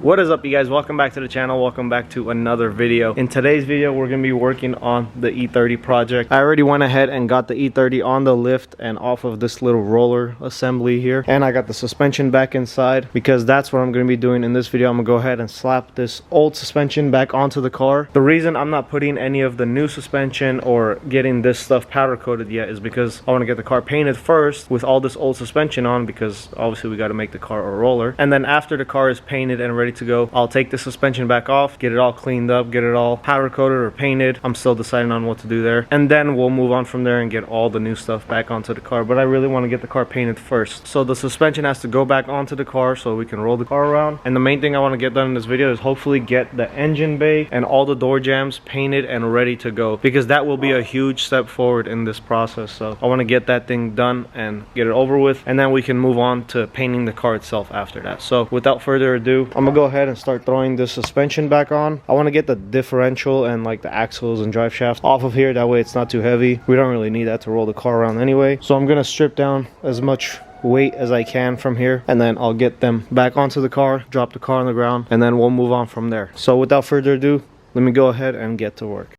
What is up, you guys? Welcome back to the channel. Welcome back to another video. In today's video, we're going to be working on the E30 project. I already went ahead and got the E30 on the lift and off of this little roller assembly here. And I got the suspension back inside because that's what I'm going to be doing in this video. I'm going to go ahead and slap this old suspension back onto the car. The reason I'm not putting any of the new suspension or getting this stuff powder coated yet is because I want to get the car painted first with all this old suspension on, because obviously we got to make the car a roller. And then after the car is painted and ready to go, I'll take the suspension back off, get it all cleaned up, get it all powder coated or painted. I'm still deciding on what to do there, and then we'll move on from there and get all the new stuff back onto the car. But I really want to get the car painted first, so the suspension has to go back onto the car so we can roll the car around. And the main thing I want to get done in this video is hopefully get the engine bay and all the door jambs painted and ready to go, because that will be a huge step forward in this process. So I want to get that thing done and get it over with, and then we can move on to painting the car itself after that. So without further ado, I'm gonna go ahead and start throwing the suspension back on. I want to get the differential and like the axles and drive shaft off of here, that way it's not too heavy. We don't really need that to roll the car around anyway. So I'm gonna strip down as much weight as I can from here, and then I'll get them back onto the car, drop the car on the ground, and then we'll move on from there. So without further ado, let me go ahead and get to work.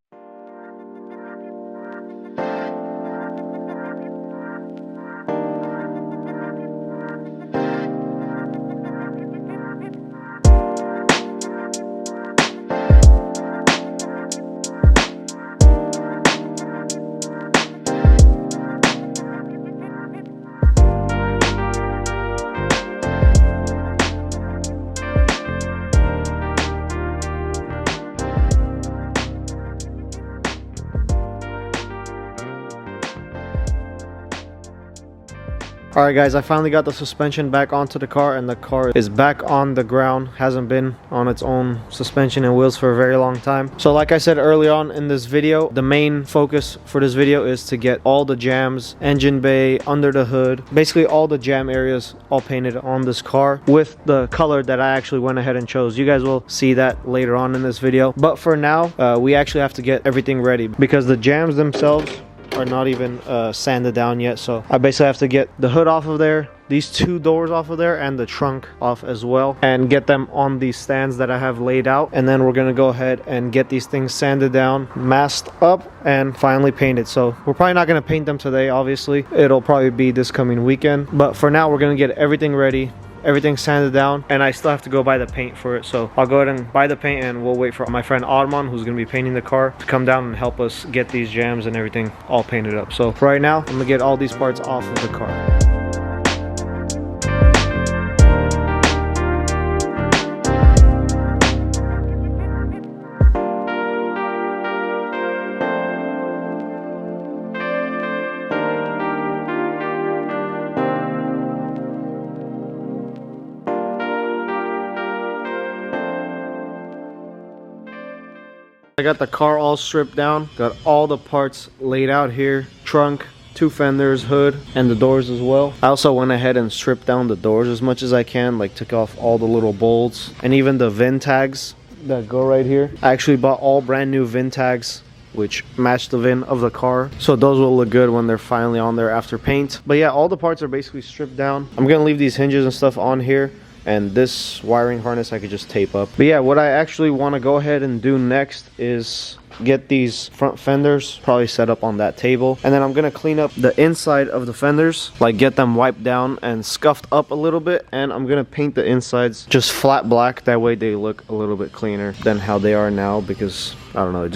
Alright guys, I finally got the suspension back onto the car, and the car is back on the ground. Hasn't been on its own suspension and wheels for a very long time. So like I said early on in this video, the main focus for this video is to get all the jams, engine bay, under the hood, basically all the jam areas all painted on this car with the color that I actually went ahead and chose. You guys will see that later on in this video. But for now, we actually have to get everything ready because the jams themselves are not even sanded down yet. So I basically have to get the hood off of there, these two doors off of there, and the trunk off as well, and get them on these stands that I have laid out. And then we're gonna go ahead and get these things sanded down, masked up, and finally painted. So we're probably not gonna paint them today, obviously. It'll probably be this coming weekend, but for now we're gonna get everything ready, everything sanded down, and I still have to go buy the paint for it. So I'll go ahead and buy the paint, and we'll wait for my friend Armand, who's going to be painting the car, to come down and help us get these jams and everything all painted up. So for right now, I'm gonna get all these parts off of the car. I got the car all stripped down, got all the parts laid out here, trunk, two fenders, hood, and the doors as well. I also went ahead and stripped down the doors as much as I can, like took off all the little bolts and even the VIN tags that go right here. I actually bought all brand new VIN tags which match the VIN of the car, so those will look good when they're finally on there after paint. But yeah, all the parts are basically stripped down. I'm gonna leave these hinges and stuff on here, and this wiring harness I could just tape up. But yeah, what I actually want to go ahead and do next is get these front fenders probably set up on that table, and then I'm gonna clean up the inside of the fenders, like get them wiped down and scuffed up a little bit, and I'm gonna paint the insides just flat black. That way they look a little bit cleaner than how they are now, because I don't know,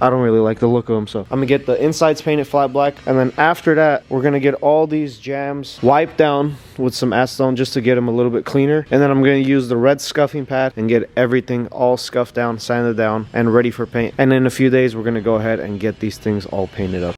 I don't really like the look of them. So I'm gonna get the insides painted flat black, and then after that we're gonna get all these jams wiped down with some acetone just to get them a little bit cleaner. And then I'm gonna use the red scuffing pad and get everything all scuffed down, sanded down, and ready for paint. And in a few days we're gonna go ahead and get these things all painted up.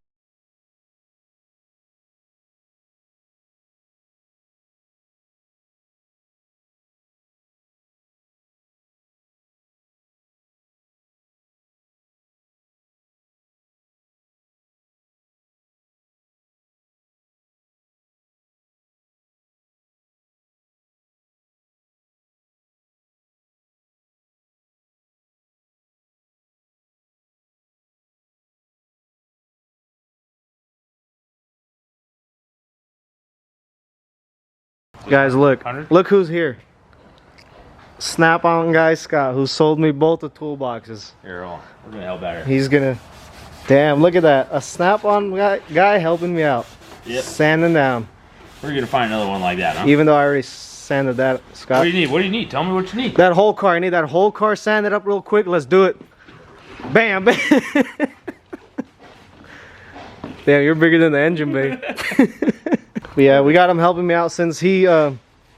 Guys, look who's here. Snap-on guy Scott, who sold me both the toolboxes. Here, we're gonna help better. He's gonna. Damn, look at that. A Snap-on guy helping me out. Yep. Sanding down. We're gonna find another one like that, huh? Even though I already sanded that, Scott. What do you need? What do you need? Tell me what you need. That whole car. I need that whole car sanded up real quick. Let's do it. Bam, bam. Damn, you're bigger than the engine bay. But yeah, we got him helping me out since he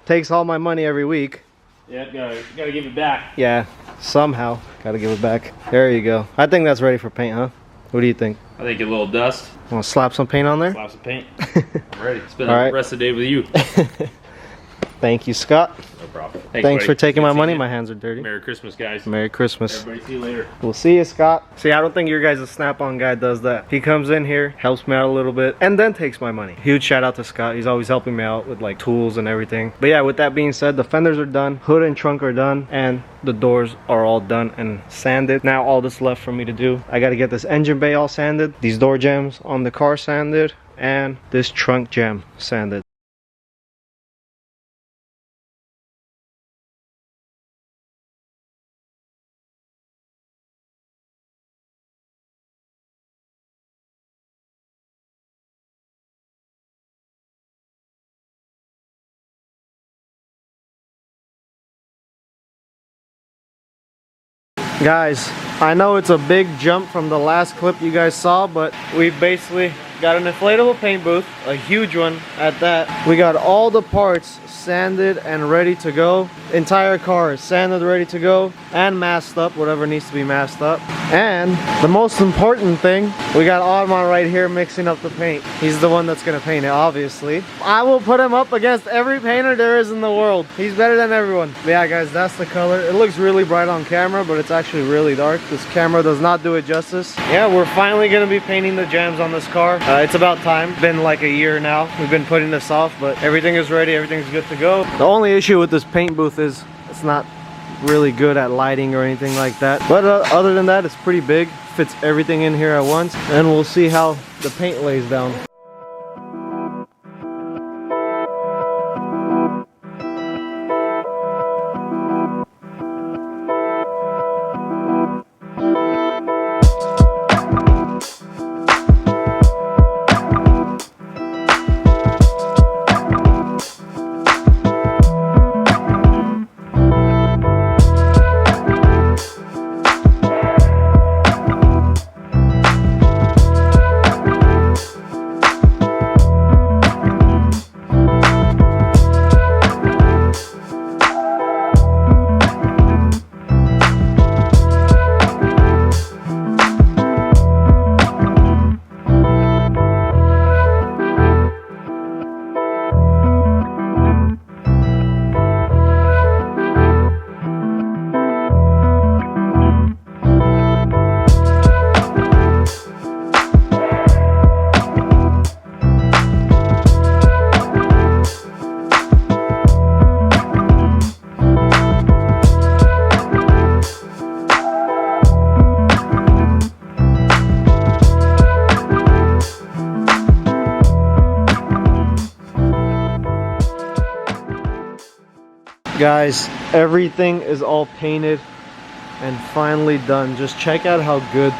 takes all my money every week. Yeah, gotta give it back. Yeah, somehow. Gotta give it back. There you go. I think that's ready for paint, huh? What do you think? I think a little dust. Want to slap some paint on there? Slap some paint. I'm ready. Spend All right. the rest of the day with you. Thank you, Scott. No problem. Thanks for taking my money. My hands are dirty. Merry Christmas, guys. Merry Christmas. Everybody, see you later. We'll see you, Scott. See, I don't think your guys' Snap-on guy does that. He comes in here, helps me out a little bit, and then takes my money. Huge shout out to Scott. He's always helping me out with like tools and everything. But yeah, with that being said, the fenders are done, hood and trunk are done, and the doors are all done and sanded. Now all that's left for me to do, I gotta get this engine bay all sanded, these door jambs on the car sanded, and this trunk jam sanded. Guys, I know it's a big jump from the last clip you guys saw, but we basically got an inflatable paint booth, a huge one at that. We got all the parts sanded and ready to go. Entire car is sanded, ready to go, and masked up, whatever needs to be masked up. And the most important thing, we got Audemars right here mixing up the paint. He's the one that's gonna paint it, obviously. I will put him up against every painter there is in the world. He's better than everyone. But yeah, guys, that's the color. It looks really bright on camera, but it's actually really dark. This camera does not do it justice. Yeah, we're finally gonna be painting the jambs on this car. It's about time. It's been like a year now. We've been putting this off, but everything is ready. Everything's good to go. The only issue with this paint booth is it's not really good at lighting or anything like that. But other than that, it's pretty big. Fits everything in here at once. And we'll see how the paint lays down. Guys, everything is all painted and finally done. Just check out how good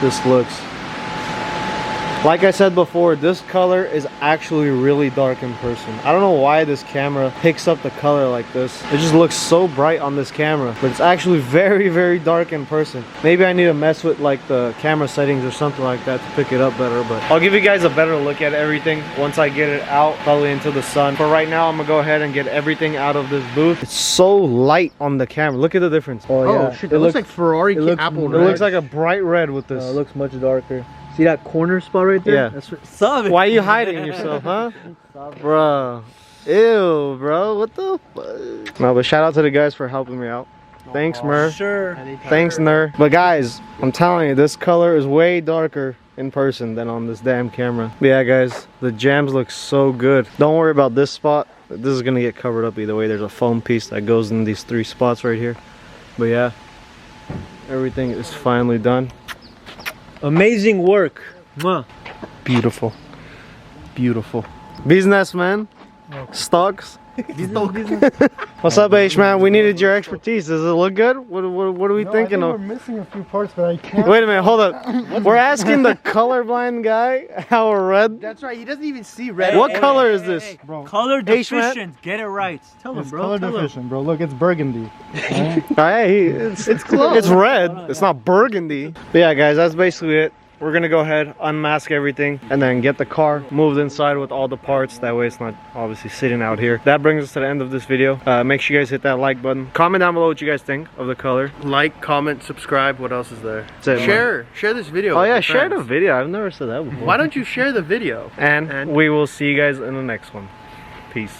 this looks. Like I said before, this color is actually really dark in person. I don't know why this camera picks up the color like this. It just looks so bright on this camera, but it's actually very, very dark in person. Maybe I need to mess with like the camera settings or something like that to pick it up better, but I'll give you guys a better look at everything once I get it out, probably into the sun. For right now, I'm gonna go ahead and get everything out of this booth. It's so light on the camera. Look at the difference. Oh yeah, shit, it looks like Ferrari apple It red. looks like a bright red with this. It looks much darker. See that corner spot right there? Yeah. That's what, why are you hiding yourself, huh? Bro. Ew, bro. What the fuck? No, but shout out to the guys for helping me out. Thanks, Mer. Sure. Thanks, Ner. But guys, I'm telling you, this color is way darker in person than on this damn camera. But yeah, guys, the jams look so good. Don't worry about this spot. This is gonna get covered up either way. There's a foam piece that goes in these 3 spots right here. But yeah, everything is finally done. amazing work. Mwah. Beautiful. Beautiful. Businessman. Stocks. What's up, H man? We needed your expertise. Does it look good? What are we thinking We're of? missing a few parts, but I can't. Wait a minute, hold up. We're asking the colorblind guy how a red. That's right. He doesn't even see red. What color is this? Bro, Color H-man. deficient. Get it right. Tell him, it's bro. color Tell him. deficient, bro. Look, it's burgundy. Hey, it's close. It's red. It's not burgundy. But yeah, guys, that's basically it. We're gonna go ahead, unmask everything, and then get the car moved inside with all the parts. That way it's not obviously sitting out here. That brings us to the end of this video. Make sure you guys hit that like button. Comment down below what you guys think of the color. Like, comment, subscribe. What else is there? That's it, man. Share this video. Oh with yeah, your share the friends. video. I've never said that before. Why don't you share the video? And we will see you guys in the next one. Peace.